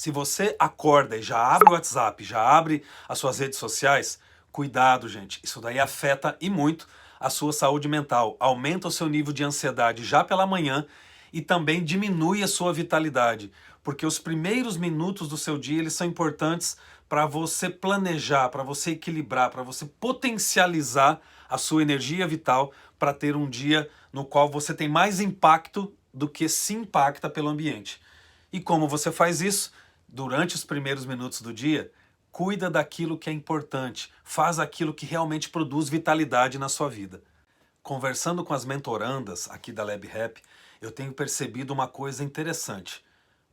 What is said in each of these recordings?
Se você acorda e já abre o WhatsApp, já abre as suas redes sociais, cuidado, gente. Isso daí afeta e muito a sua saúde mental. Aumenta o seu nível de ansiedade já pela manhã e também diminui a sua vitalidade. Porque os primeiros minutos do seu dia, eles são importantes para você planejar, para você equilibrar, para você potencializar a sua energia vital para ter um dia no qual você tem mais impacto do que se impacta pelo ambiente. E como você faz isso? Durante os primeiros minutos do dia, cuida daquilo que é importante, faz aquilo que realmente produz vitalidade na sua vida. Conversando com as mentorandas aqui da LabRap, eu tenho percebido uma coisa interessante.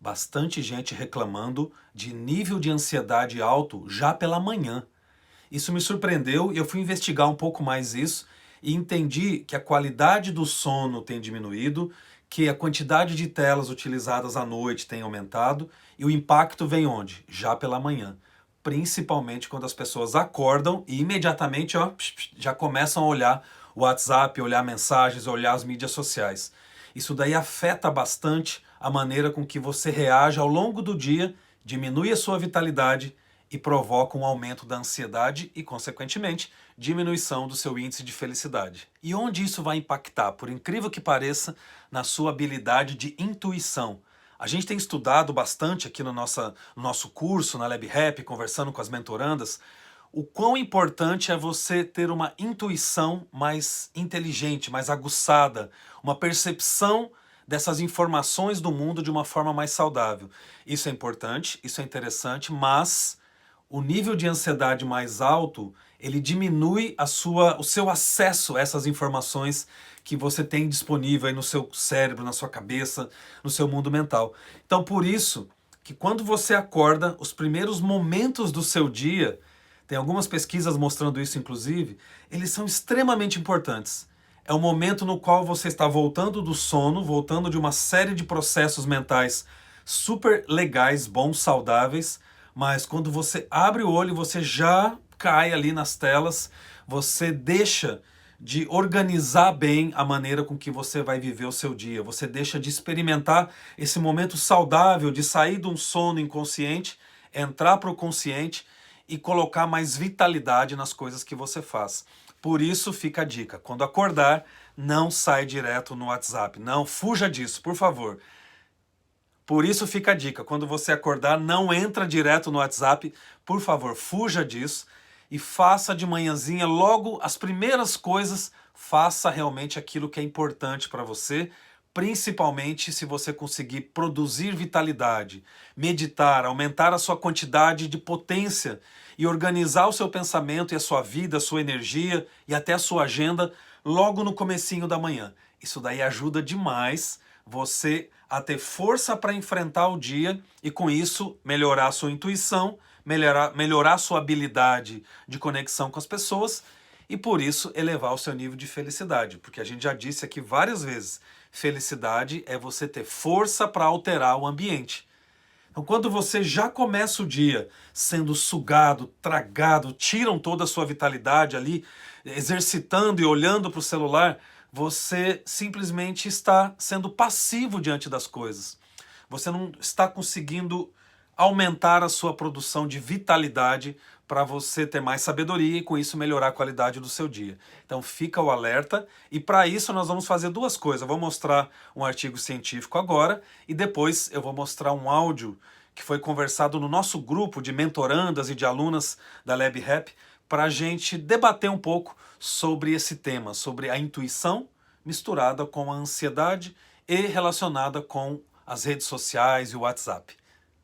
Bastante gente reclamando de nível de ansiedade alto já pela manhã. Isso me surpreendeu e eu fui investigar um pouco mais isso e entendi que a qualidade do sono tem diminuído, que a quantidade de telas utilizadas à noite tem aumentado e o impacto vem onde? Já pela manhã. Principalmente quando as pessoas acordam e imediatamente já começam a olhar o WhatsApp, olhar mensagens, olhar as mídias sociais. Isso daí afeta bastante a maneira com que você reage ao longo do dia, diminui a sua vitalidade e provoca um aumento da ansiedade e, consequentemente, diminuição do seu índice de felicidade. E onde isso vai impactar, por incrível que pareça, na sua habilidade de intuição. A gente tem estudado bastante aqui no nosso curso, na LabRap, conversando com as mentorandas, o quão importante é você ter uma intuição mais inteligente, mais aguçada, uma percepção dessas informações do mundo de uma forma mais saudável. Isso é importante, isso é interessante, mas o nível de ansiedade mais alto, ele diminui o seu acesso a essas informações que você tem disponível aí no seu cérebro, na sua cabeça, no seu mundo mental. Então, por isso que quando você acorda, os primeiros momentos do seu dia, tem algumas pesquisas mostrando isso inclusive, eles são extremamente importantes. É o momento no qual você está voltando do sono, voltando de uma série de processos mentais super legais, bons, saudáveis, mas quando você abre o olho, você já cai ali nas telas, você deixa de organizar bem a maneira com que você vai viver o seu dia, você deixa de experimentar esse momento saudável de sair de um sono inconsciente, entrar para o consciente e colocar mais vitalidade nas coisas que você faz. Por isso fica a dica, quando acordar, não sai direto no WhatsApp, não, fuja disso, por favor. Por isso fica a dica, quando você acordar, não entra direto no WhatsApp, por favor, fuja disso e faça de manhãzinha logo as primeiras coisas, faça realmente aquilo que é importante para você, principalmente se você conseguir produzir vitalidade, meditar, aumentar a sua quantidade de potência e organizar o seu pensamento e a sua vida, a sua energia e até a sua agenda logo no comecinho da manhã. Isso daí ajuda demais você a ter força para enfrentar o dia e com isso melhorar a sua intuição, melhorar a sua habilidade de conexão com as pessoas e por isso elevar o seu nível de felicidade, porque a gente já disse aqui várias vezes, felicidade é você ter força para alterar o ambiente. Então, quando você já começa o dia sendo sugado, tragado, tiram toda a sua vitalidade ali, exercitando e olhando para o celular, você simplesmente está sendo passivo diante das coisas. Você não está conseguindo aumentar a sua produção de vitalidade para você ter mais sabedoria e com isso melhorar a qualidade do seu dia. Então fica o alerta e para isso nós vamos fazer duas coisas. Eu vou mostrar um artigo científico agora e depois eu vou mostrar um áudio que foi conversado no nosso grupo de mentorandas e de alunas da LabRap para a gente debater um pouco sobre esse tema, sobre a intuição misturada com a ansiedade e relacionada com as redes sociais e o WhatsApp.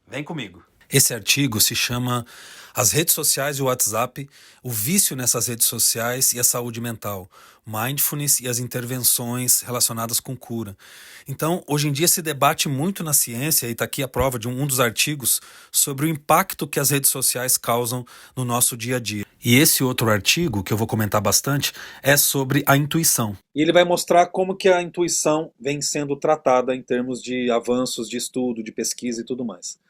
Vem comigo. Esse artigo se chama As redes sociais e o WhatsApp, o vício nessas redes sociais e a saúde mental, mindfulness e as intervenções relacionadas com cura. Então, hoje em dia se debate muito na ciência, e está aqui a prova de um dos artigos, sobre o impacto que as redes sociais causam no nosso dia a dia. E esse outro artigo, que eu vou comentar bastante, é sobre a intuição. E ele vai mostrar como que a intuição vem sendo tratada em termos de avanços de estudo, de pesquisa e tudo mais.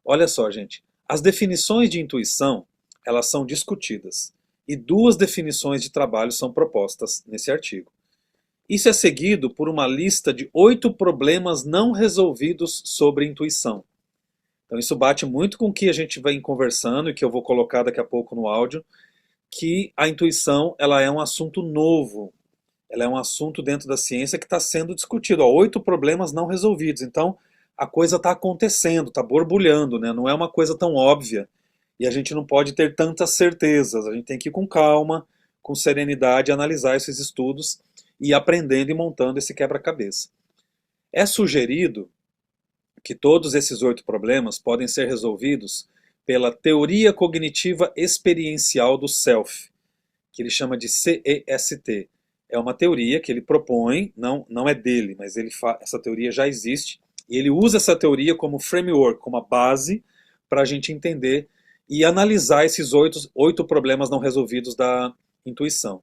Olha só, gente, as definições de intuição, elas são discutidas e duas definições de trabalho são propostas nesse artigo. Isso é seguido por uma lista de 8 problemas não resolvidos sobre intuição. Então isso bate muito com o que a gente vem conversando e que eu vou colocar daqui a pouco no áudio, que a intuição ela é um assunto novo, ela é um assunto dentro da ciência que está sendo discutido. Ó, 8 problemas não resolvidos. Então a coisa está acontecendo, está borbulhando, né? Não é uma coisa tão óbvia. E a gente não pode ter tantas certezas. A gente tem que ir com calma, com serenidade, analisar esses estudos e ir aprendendo e montando esse quebra-cabeça. É sugerido que todos esses 8 problemas podem ser resolvidos pela teoria cognitiva experiencial do self, que ele chama de CEST. É uma teoria que ele propõe, não é dele, mas essa teoria já existe, e ele usa essa teoria como framework, como a base para a gente entender e analisar esses 8 problemas não resolvidos da intuição.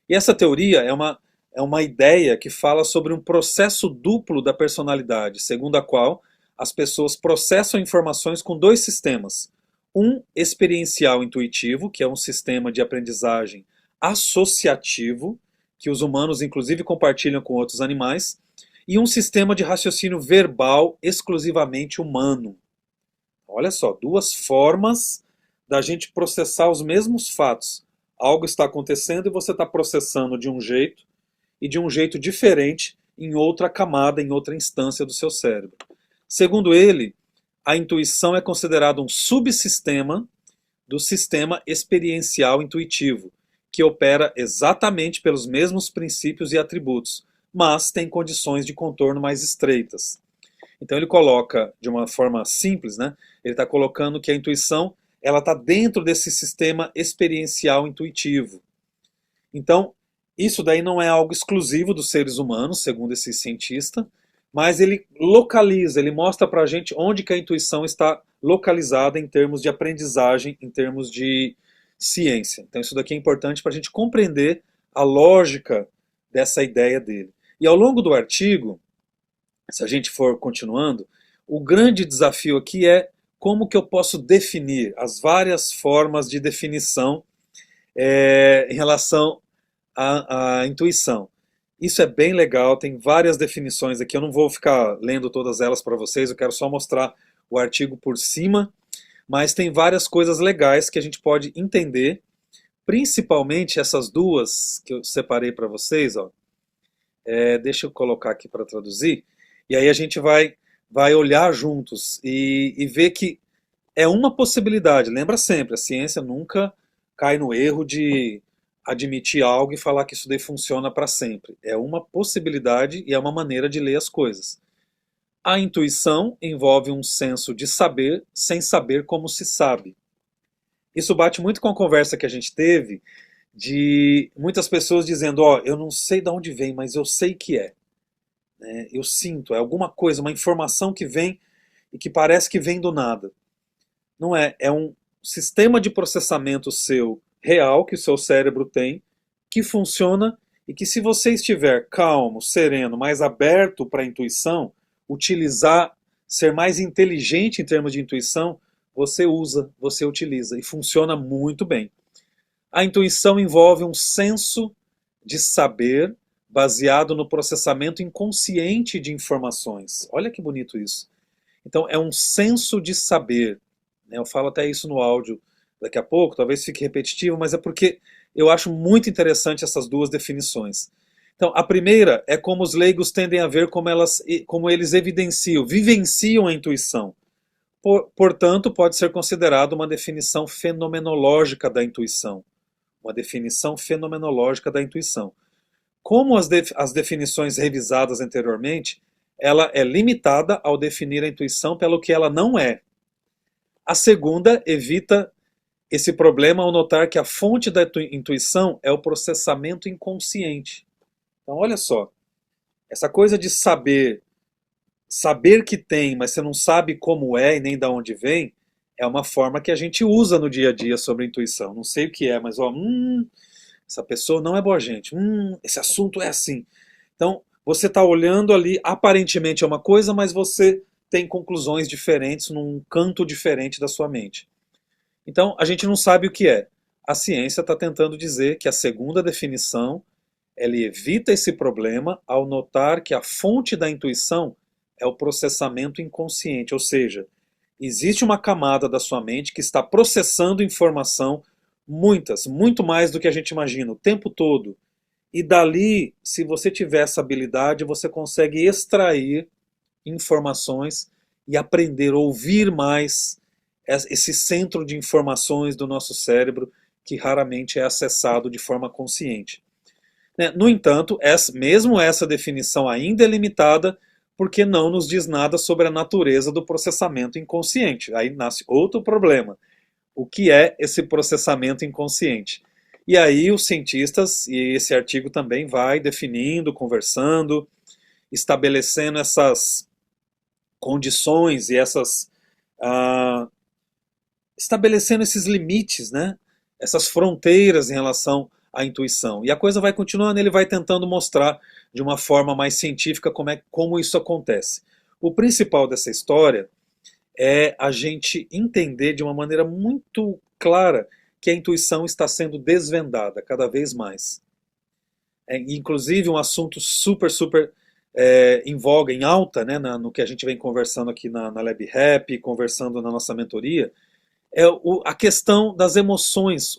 E essa teoria é uma ideia que fala sobre um processo duplo da personalidade, segundo a qual as pessoas processam informações com 2 sistemas. Um experiencial intuitivo, que é um sistema de aprendizagem associativo, que os humanos inclusive compartilham com outros animais, e um sistema de raciocínio verbal exclusivamente humano. Olha só, 2 formas da gente processar os mesmos fatos. Algo está acontecendo e você está processando de um jeito e de um jeito diferente em outra camada, em outra instância do seu cérebro. Segundo ele, a intuição é considerada um subsistema do sistema experiencial intuitivo, que opera exatamente pelos mesmos princípios e atributos, mas tem condições de contorno mais estreitas. Então ele coloca de uma forma simples, né? Ele está colocando que a intuição ela está dentro desse sistema experiencial intuitivo. Então, isso daí não é algo exclusivo dos seres humanos, segundo esse cientista, mas ele localiza, ele mostra para a gente onde que a intuição está localizada em termos de aprendizagem, em termos de ciência. Então isso daqui é importante para a gente compreender a lógica dessa ideia dele. E ao longo do artigo, se a gente for continuando, o grande desafio aqui é como que eu posso definir as várias formas de definição em relação à intuição. Isso é bem legal, tem várias definições aqui, eu não vou ficar lendo todas elas para vocês, eu quero só mostrar o artigo por cima, mas tem várias coisas legais que a gente pode entender, principalmente essas 2 que eu separei para vocês, ó. Deixa eu colocar aqui para traduzir, e aí a gente vai olhar juntos e ver que é uma possibilidade. Lembra sempre, a ciência nunca cai no erro de admitir algo e falar que isso daí funciona para sempre. É uma possibilidade e é uma maneira de ler as coisas. A intuição envolve um senso de saber sem saber como se sabe. Isso bate muito com a conversa que a gente teve de muitas pessoas dizendo, ó, eu não sei de onde vem, mas eu sei que é. Né? Eu sinto, é alguma coisa, uma informação que vem e que parece que vem do nada. Não é, é um sistema de processamento seu real que o seu cérebro tem, que funciona e que se você estiver calmo, sereno, mais aberto para a intuição, utilizar, ser mais inteligente em termos de intuição, você usa, você utiliza e funciona muito bem. A intuição envolve um senso de saber baseado no processamento inconsciente de informações. Olha que bonito isso. Então é um senso de saber. Eu falo até isso no áudio daqui a pouco, talvez fique repetitivo, mas é porque eu acho muito interessante essas 2 definições. Então, a primeira é como os leigos tendem a ver como eles evidenciam, vivenciam a intuição. Portanto, pode ser considerado uma definição fenomenológica da intuição. Uma definição fenomenológica da intuição. Como as definições revisadas anteriormente, ela é limitada ao definir a intuição pelo que ela não é. A segunda evita esse problema ao notar que a fonte da intuição é o processamento inconsciente. Então, olha só, essa coisa de saber que tem, mas você não sabe como é e nem de onde vem, é uma forma que a gente usa no dia a dia sobre a intuição. Não sei o que é, mas ó, essa pessoa não é boa gente, esse assunto é assim. Então, você está olhando ali, aparentemente é uma coisa, mas você tem conclusões diferentes num canto diferente da sua mente. Então, a gente não sabe o que é. A ciência está tentando dizer que a segunda definição, ela evita esse problema ao notar que a fonte da intuição é o processamento inconsciente, ou seja, Existe uma camada da sua mente que está processando informação, muitas, muito mais do que a gente imagina, o tempo todo. E dali, se você tiver essa habilidade, você consegue extrair informações e aprender, ouvir mais esse centro de informações do nosso cérebro que raramente é acessado de forma consciente. Né? No entanto, mesmo essa definição ainda é limitada porque não nos diz nada sobre a natureza do processamento inconsciente. Aí nasce outro problema. O que é esse processamento inconsciente? E aí os cientistas, e esse artigo também vai definindo, conversando, estabelecendo essas condições e ah, estabelecendo esses limites, né? Essas fronteiras em relação à intuição. E a coisa vai continuando, ele vai tentando mostrar de uma forma mais científica como isso acontece. O principal dessa história é a gente entender de uma maneira muito clara que a intuição está sendo desvendada cada vez mais. É, inclusive um assunto super em voga, em alta, né, no que a gente vem conversando aqui na Lab Rap, conversando na nossa mentoria, é a questão das emoções,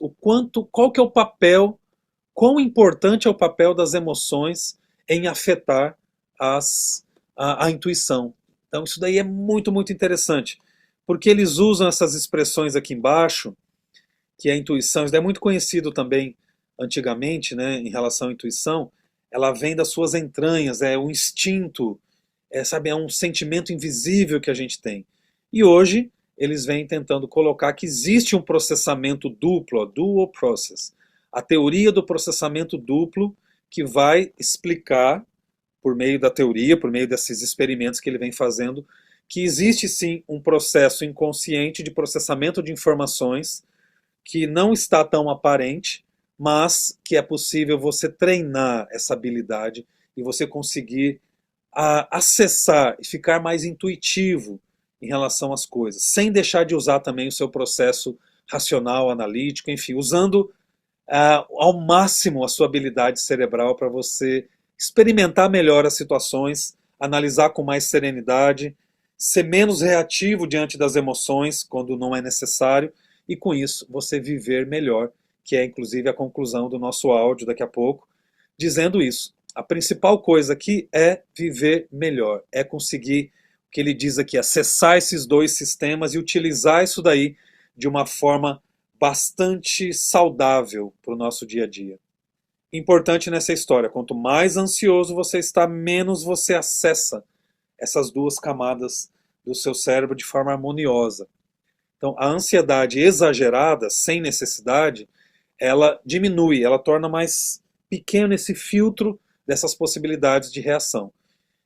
qual que é o papel, quão importante é o papel das emoções em afetar a intuição. Então isso daí é muito interessante, porque eles usam essas expressões aqui embaixo, que é a intuição, isso é muito conhecido também antigamente, né, em relação à intuição, ela vem das suas entranhas, é um instinto, sabe, é um sentimento invisível que a gente tem. E hoje eles vêm tentando colocar que existe um processamento duplo, dual process. A teoria do processamento duplo que vai explicar, por meio da teoria, por meio desses experimentos que ele vem fazendo, que existe sim um processo inconsciente de processamento de informações que não está tão aparente, mas que é possível você treinar essa habilidade e você conseguir acessar e ficar mais intuitivo em relação às coisas, sem deixar de usar também o seu processo racional, analítico, enfim, usando ao máximo a sua habilidade cerebral para você experimentar melhor as situações, analisar com mais serenidade, ser menos reativo diante das emoções quando não é necessário e com isso você viver melhor, que é inclusive a conclusão do nosso áudio daqui a pouco, dizendo isso. A principal coisa aqui é viver melhor, é conseguir o que ele diz aqui, acessar esses dois sistemas e utilizar isso daí de uma forma bastante saudável para o nosso dia a dia. Importante nessa história, quanto mais ansioso você está, menos você acessa essas duas camadas do seu cérebro de forma harmoniosa. Então, a ansiedade exagerada, sem necessidade, ela diminui, ela torna mais pequeno esse filtro dessas possibilidades de reação.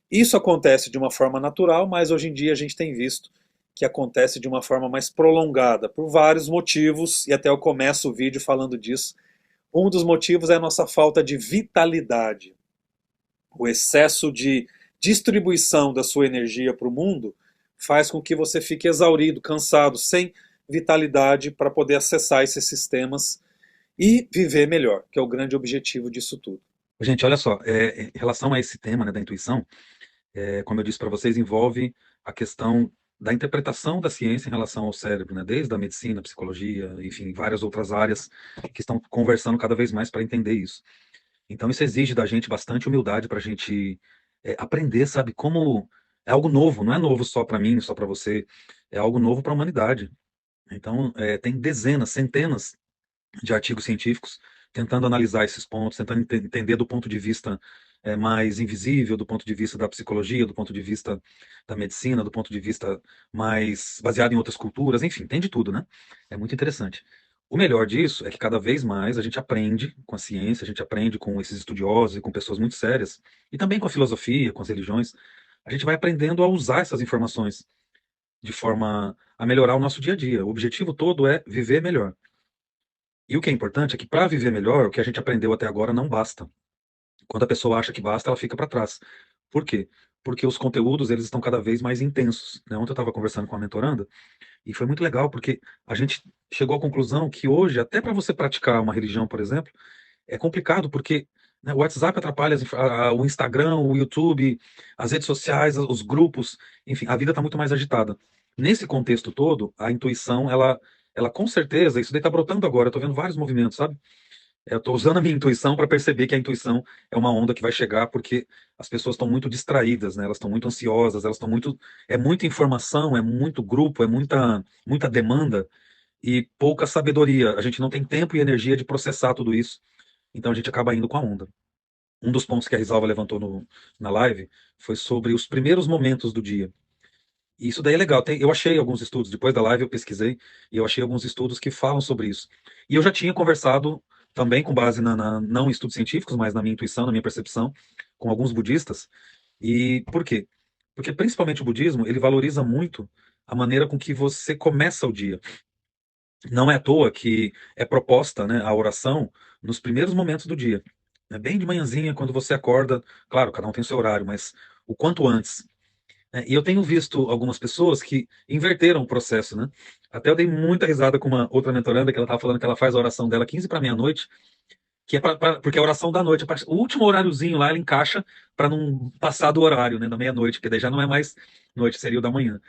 Isso acontece de uma forma natural, mas hoje em dia a gente tem visto que acontece de uma forma mais prolongada, por vários motivos, e até eu começo o vídeo falando disso. Um dos motivos é a nossa falta de vitalidade. O excesso de distribuição da sua energia para o mundo faz com que você fique exaurido, cansado, sem vitalidade para poder acessar esses sistemas e viver melhor, que é o grande objetivo disso tudo. Gente, olha só, em relação a esse tema, né, da intuição, como eu disse para vocês, envolve a questão da interpretação da ciência em relação ao cérebro, né, desde a medicina, a psicologia, enfim, várias outras áreas que estão conversando cada vez mais para entender isso. Então, isso exige da gente bastante humildade para a gente aprender, sabe, como é algo novo, não é novo só para mim, só para você, é algo novo para a humanidade. Então, tem dezenas, centenas de artigos científicos tentando analisar esses pontos, tentando entender do ponto de vista mais invisível, do ponto de vista da psicologia, do ponto de vista da medicina, do ponto de vista mais baseado em outras culturas, enfim, tem de tudo, né? É muito interessante. O melhor disso é que cada vez mais a gente aprende com a ciência, a gente aprende com esses estudiosos e com pessoas muito sérias, e também com a filosofia, com as religiões, a gente vai aprendendo a usar essas informações de forma a melhorar o nosso dia a dia. O objetivo todo é viver melhor. E o que é importante é que para viver melhor, o que a gente aprendeu até agora não basta. Quando a pessoa acha que basta, ela fica para trás. Por quê? Porque os conteúdos eles estão cada vez mais intensos, né? Ontem eu estava conversando com a mentoranda e foi muito legal porque a gente chegou à conclusão que hoje, até para você praticar uma religião, por exemplo, é complicado porque né, o WhatsApp atrapalha o Instagram, o YouTube, as redes sociais, os grupos, enfim, a vida está muito mais agitada. Nesse contexto todo, a intuição, ela com certeza, isso daí está brotando agora, eu estou vendo vários movimentos, sabe? Eu estou usando a minha intuição para perceber que a intuição é uma onda que vai chegar porque as pessoas estão muito distraídas, né? Elas estão muito ansiosas, elas estão muito. É muita informação, é muito grupo, é muita demanda e pouca sabedoria. A gente não tem tempo e energia de processar tudo isso, então a gente acaba indo com a onda. Um dos pontos que a Risalva levantou na live foi sobre os primeiros momentos do dia. E isso daí é legal. Eu achei alguns estudos, depois da live eu pesquisei, e eu achei alguns estudos que falam sobre isso. E eu já tinha conversado também com base não em estudos científicos, mas na minha intuição, na minha percepção, com alguns budistas. E por quê? Porque principalmente o budismo, ele valoriza muito a maneira com que você começa o dia. Não é à toa que é proposta, né, a oração nos primeiros momentos do dia. É bem de manhãzinha, quando você acorda. Claro, cada um tem o seu horário, mas o quanto antes. E eu tenho visto algumas pessoas que inverteram o processo, né? Até eu dei muita risada com uma outra mentoranda que ela estava falando que ela faz a oração dela 15 para meia-noite, que é porque é a oração da noite. O último horáriozinho lá ela encaixa para não passar do horário, né, da meia-noite, porque daí já não é mais noite, seria o da manhã.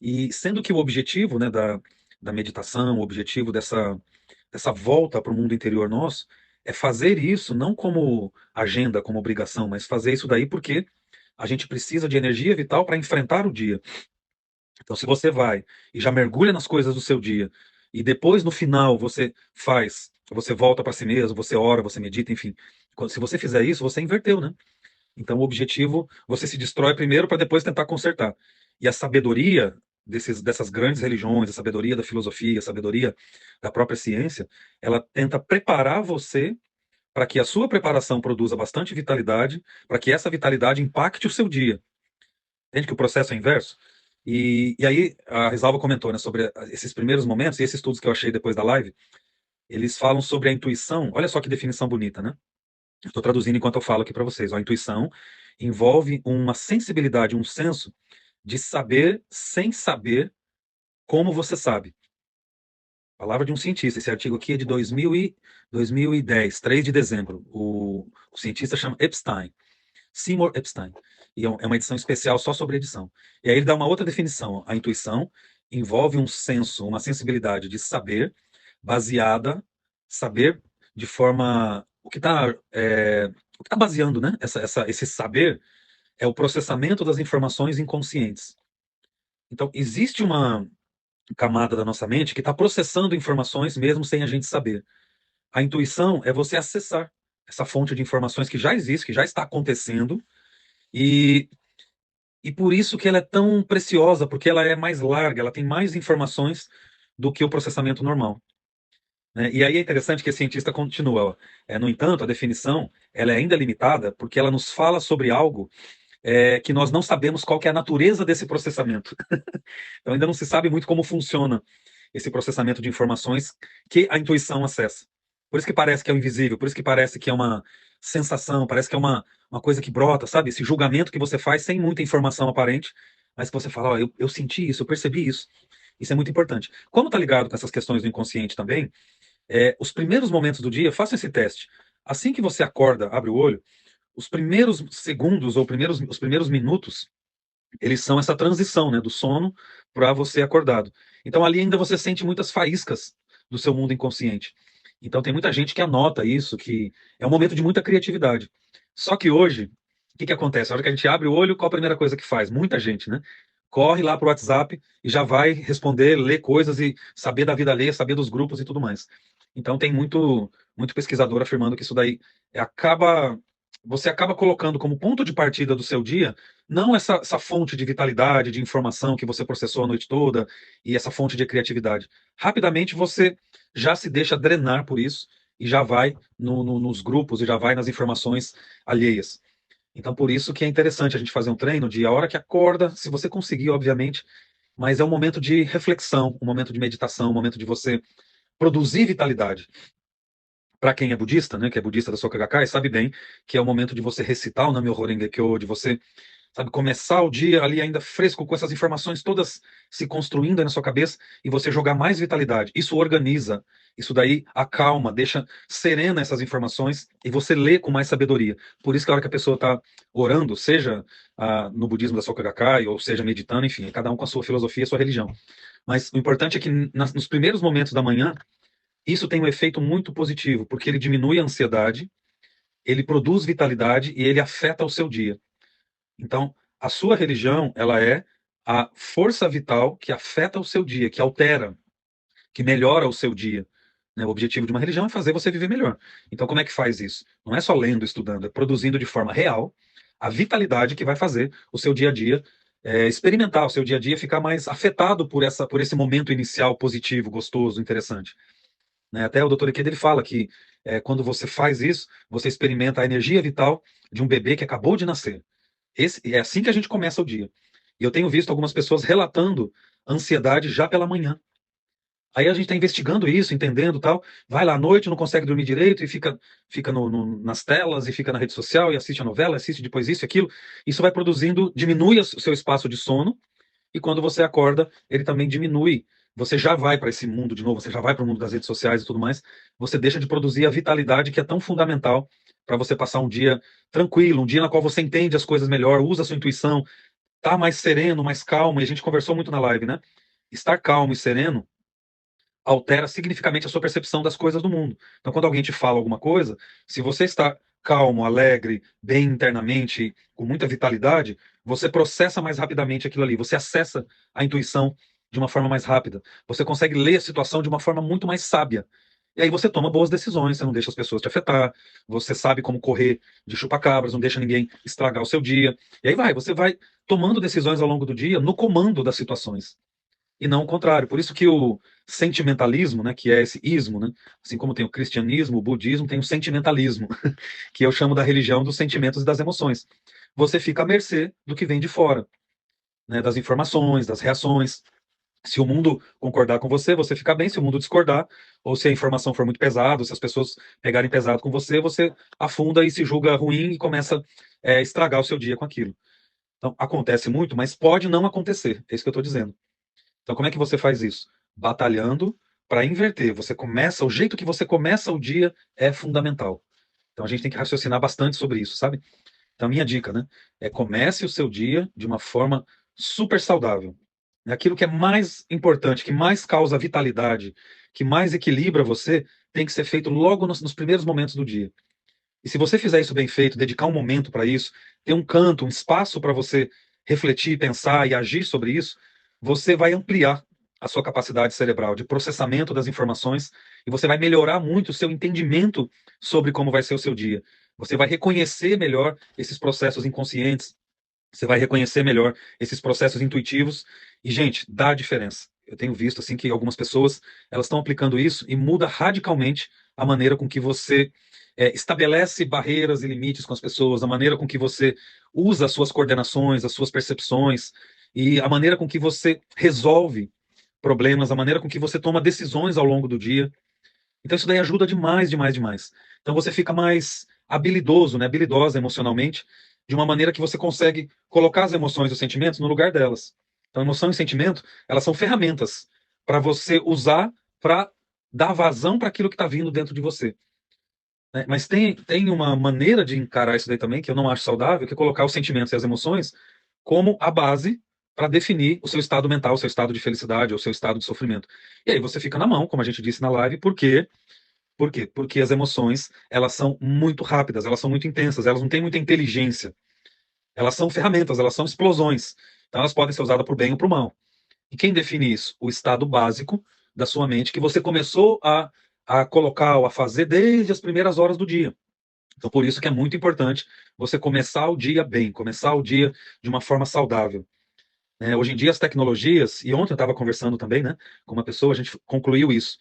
E sendo que o objetivo, né, da meditação, o objetivo dessa volta para o mundo interior nosso, é fazer isso não como agenda, como obrigação, mas fazer isso daí porque a gente precisa de energia vital para enfrentar o dia. Então, se você vai e já mergulha nas coisas do seu dia, e depois no final você volta para si mesmo, você ora, você medita, enfim. Se você fizer isso, você inverteu, né? Então, o objetivo, você se destrói primeiro para depois tentar consertar. E a sabedoria dessas grandes religiões, a sabedoria da filosofia, a sabedoria da própria ciência, ela tenta preparar você para que a sua preparação produza bastante vitalidade, para que essa vitalidade impacte o seu dia. Entende que o processo é inverso? E aí a Risalva comentou, né, sobre esses primeiros momentos, e esses estudos que eu achei depois da live, eles falam sobre a intuição. Olha só que definição bonita, né? Estou traduzindo enquanto eu falo aqui para vocês. Ó, a intuição envolve uma sensibilidade, um senso de saber sem saber como você sabe. Palavra de um cientista. Esse artigo aqui é de 2010, 3 de dezembro. O cientista chama Epstein. Seymour Epstein. E é uma edição especial só sobre edição. E aí ele dá uma outra definição. A intuição envolve um senso, uma sensibilidade de saber de forma. O que tá baseando, né? Esse saber é o processamento das informações inconscientes. Então, existe uma camada da nossa mente que está processando informações mesmo sem a gente saber. A intuição é você acessar essa fonte de informações que já existe, que já está acontecendo, e E por isso que ela é tão preciosa, porque ela é mais larga, ela tem mais informações do que o processamento normal, né? E aí é interessante que a cientista continua, ó, no entanto, a definição ela é ainda limitada porque ela nos fala sobre algo que nós não sabemos qual que é a natureza desse processamento. Então ainda não se sabe muito como funciona esse processamento de informações que a intuição acessa. Por isso que parece que é o invisível, por isso que parece que é uma sensação, parece que é uma coisa que brota, sabe? Esse julgamento que você faz sem muita informação aparente, mas que você fala, ó, eu senti isso, eu percebi isso. Isso é muito importante. Como está ligado com essas questões do inconsciente também, os primeiros momentos do dia, faça esse teste. Assim que você acorda, abre o olho, os primeiros segundos ou os primeiros minutos eles são essa transição, né, do sono para você acordado. Então ali ainda você sente muitas faíscas do seu mundo inconsciente. Então tem muita gente que anota isso, que é um momento de muita criatividade. Só que hoje, o que que acontece? A hora que a gente abre o olho, qual a primeira coisa que faz? Muita gente, né? Corre lá pro WhatsApp e já vai responder, ler coisas e saber da vida alheia, saber dos grupos e tudo mais. Então tem muito pesquisador afirmando que isso daí acaba você acaba colocando como ponto de partida do seu dia não essa fonte de vitalidade, de informação que você processou a noite toda e essa fonte de criatividade. Rapidamente você já se deixa drenar por isso e já vai nos grupos e já vai nas informações alheias. Então, por isso que é interessante a gente fazer um treino de a hora que acorda, se você conseguir, obviamente, mas é um momento de reflexão, um momento de meditação, um momento de você produzir vitalidade. Para quem é budista, né, que é budista da Soka Gakkai, sabe bem que é o momento de você recitar o Nam-myoho Renge Kyo, de você sabe? Começar o dia ali ainda fresco, com essas informações todas se construindo aí na sua cabeça e você jogar mais vitalidade. Isso organiza, isso daí acalma, deixa serena essas informações e você lê com mais sabedoria. Por isso que a hora que a pessoa está orando, seja no budismo da Soka Gakkai, ou seja meditando, enfim, cada um com a sua filosofia, a sua religião. Mas o importante é que nos primeiros momentos da manhã, isso tem um efeito muito positivo, porque ele diminui a ansiedade, ele produz vitalidade e ele afeta o seu dia. Então, a sua religião, ela é a força vital que afeta o seu dia, que altera, que melhora o seu dia. Né? O objetivo de uma religião é fazer você viver melhor. Então, como é que faz isso? Não é só lendo, estudando, é produzindo de forma real a vitalidade que vai fazer o seu dia a dia experimentar, o seu dia a dia ficar mais afetado por esse momento inicial positivo, gostoso, interessante. Né? Até o Dr. Ikeda ele fala que quando você faz isso, você experimenta a energia vital de um bebê que acabou de nascer. É assim que a gente começa o dia. E eu tenho visto algumas pessoas relatando ansiedade já pela manhã. Aí a gente está investigando isso, entendendo tal. Vai lá à noite, não consegue dormir direito e fica nas telas e fica na rede social e assiste a novela, assiste depois isso e aquilo. Isso vai produzindo, diminui o seu espaço de sono e quando você acorda, ele também diminui. Você já vai para esse mundo de novo, você já vai para o mundo das redes sociais e tudo mais. Você deixa de produzir a vitalidade que é tão fundamental para você passar um dia tranquilo, um dia na qual você entende as coisas melhor, usa a sua intuição, tá mais sereno, mais calmo. E a gente conversou muito na live, né? Estar calmo e sereno altera significativamente a sua percepção das coisas do mundo. Então, quando alguém te fala alguma coisa, se você está calmo, alegre, bem internamente, com muita vitalidade, você processa mais rapidamente aquilo ali, você acessa a intuição de uma forma mais rápida, você consegue ler a situação de uma forma muito mais sábia. E aí você toma boas decisões, você não deixa as pessoas te afetar, você sabe como correr de chupa-cabras, não deixa ninguém estragar o seu dia. E aí você vai tomando decisões ao longo do dia no comando das situações e não o contrário. Por isso que o sentimentalismo, né, que é esse ismo, né, assim como tem o cristianismo, o budismo, tem o sentimentalismo, que eu chamo da religião dos sentimentos e das emoções. Você fica à mercê do que vem de fora, né, das informações, das reações. Se o mundo concordar com você, você fica bem. Se o mundo discordar, ou se a informação for muito pesada, se as pessoas pegarem pesado com você, você afunda e se julga ruim e começa a estragar o seu dia com aquilo. Então, acontece muito, mas pode não acontecer. É isso que eu estou dizendo. Então, como é que você faz isso? Batalhando para inverter. O jeito que você começa o dia é fundamental. Então, a gente tem que raciocinar bastante sobre isso, sabe? Então, minha dica, né? Comece o seu dia de uma forma super saudável. Aquilo que é mais importante, que mais causa vitalidade, que mais equilibra você, tem que ser feito logo nos primeiros momentos do dia. E se você fizer isso bem feito, dedicar um momento para isso, ter um canto, um espaço para você refletir, pensar e agir sobre isso, você vai ampliar a sua capacidade cerebral de processamento das informações e você vai melhorar muito o seu entendimento sobre como vai ser o seu dia. Você vai reconhecer melhor esses processos inconscientes, você vai reconhecer melhor esses processos intuitivos e, gente, dá a diferença. Eu tenho visto assim que algumas pessoas elas estão aplicando isso e muda radicalmente a maneira com que você estabelece barreiras e limites com as pessoas, a maneira com que você usa as suas coordenações, as suas percepções e a maneira com que você resolve problemas, a maneira com que você toma decisões ao longo do dia. Então isso daí ajuda demais, demais, demais. Então você fica mais habilidoso, né, habilidosa emocionalmente, de uma maneira que você consegue colocar as emoções e os sentimentos no lugar delas. Então emoção e sentimento, elas são ferramentas para você usar para dar vazão para aquilo que está vindo dentro de você. Né? Mas tem uma maneira de encarar isso daí também, que eu não acho saudável, que é colocar os sentimentos e as emoções como a base para definir o seu estado mental, o seu estado de felicidade ou o seu estado de sofrimento. E aí você fica na mão, como a gente disse na live, por quê? Por quê? Porque as emoções, elas são muito rápidas, elas são muito intensas, elas não têm muita inteligência. Elas são ferramentas, elas são explosões. Então elas podem ser usadas para o bem ou para o mal. E quem define isso? O estado básico da sua mente que você começou a colocar ou a fazer desde as primeiras horas do dia. Então, por isso que é muito importante você começar o dia bem, começar o dia de uma forma saudável. Hoje em dia, as tecnologias, e ontem eu estava conversando também, né, com uma pessoa, a gente concluiu isso,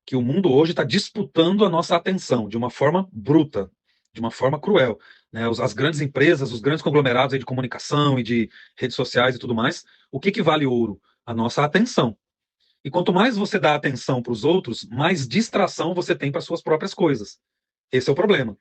que o mundo hoje está disputando a nossa atenção de uma forma bruta, de uma forma cruel. Né? As grandes empresas, os grandes conglomerados aí de comunicação e de redes sociais e tudo mais, o que vale ouro? A nossa atenção. E quanto mais você dá atenção para os outros, mais distração você tem para suas próprias coisas. Esse é o problema.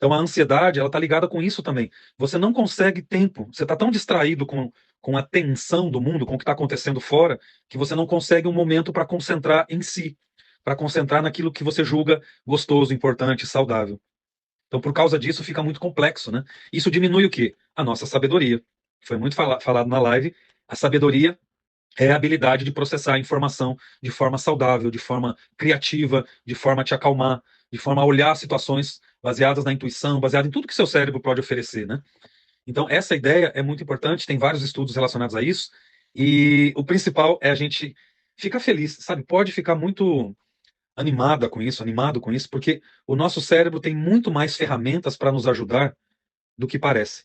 Então a ansiedade, ela está ligada com isso também. Você não consegue tempo, você está tão distraído com a tensão do mundo, com o que está acontecendo fora, que você não consegue um momento para concentrar em si, para concentrar naquilo que você julga gostoso, importante, saudável. Então, por causa disso, fica muito complexo, né? Isso diminui o quê? A nossa sabedoria. Foi muito falado na live. A sabedoria é a habilidade de processar a informação de forma saudável, de forma criativa, de forma a te acalmar, de forma a olhar situações baseadas na intuição, baseado em tudo que seu cérebro pode oferecer, né? Então, essa ideia é muito importante, tem vários estudos relacionados a isso, e o principal é a gente ficar feliz, sabe? Pode ficar muito animado com isso, porque o nosso cérebro tem muito mais ferramentas para nos ajudar do que parece.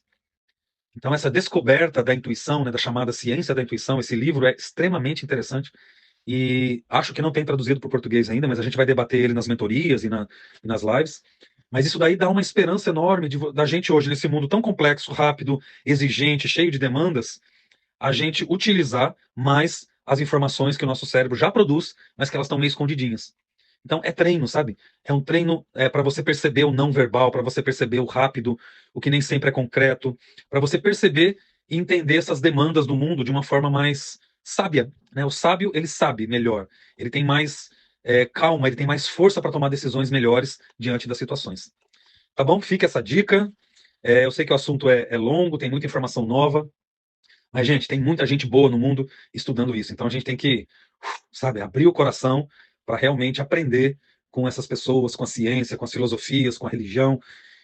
Então, essa descoberta da intuição, né, da chamada ciência da intuição, esse livro é extremamente interessante e acho que não tem traduzido para o português ainda, mas a gente vai debater ele nas mentorias e nas lives. Mas isso daí dá uma esperança enorme da gente hoje, nesse mundo tão complexo, rápido, exigente, cheio de demandas, a gente utilizar mais as informações que o nosso cérebro já produz, mas que elas estão meio escondidinhas. Então é treino, sabe? É um treino para você perceber o não verbal, para você perceber o rápido, o que nem sempre é concreto, para você perceber e entender essas demandas do mundo de uma forma mais sábia, né? O sábio, ele sabe melhor, ele tem mais calma, ele tem mais força para tomar decisões melhores diante das situações. Tá bom? Fica essa dica. Eu sei que o assunto é longo, tem muita informação nova, mas, gente, tem muita gente boa no mundo estudando isso. Então a gente tem que, sabe, abrir o coração para realmente aprender com essas pessoas, com a ciência, com as filosofias, com a religião.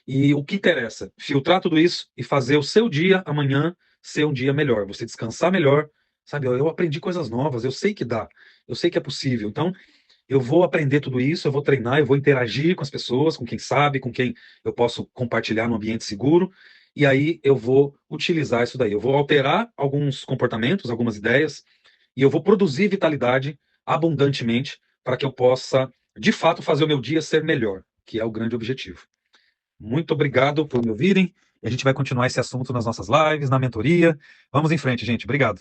E o que interessa? Filtrar tudo isso e fazer o seu dia amanhã ser um dia melhor. Você descansar melhor, sabe? Eu aprendi coisas novas, eu sei que dá, eu sei que é possível. Então, eu vou aprender tudo isso, eu vou treinar, eu vou interagir com as pessoas, com quem sabe, com quem eu posso compartilhar num ambiente seguro, e aí eu vou utilizar isso daí. Eu vou alterar alguns comportamentos, algumas ideias, e eu vou produzir vitalidade abundantemente para que eu possa, de fato, fazer o meu dia ser melhor, que é o grande objetivo. Muito obrigado por me ouvirem. A gente vai continuar esse assunto nas nossas lives, na mentoria. Vamos em frente, gente. Obrigado.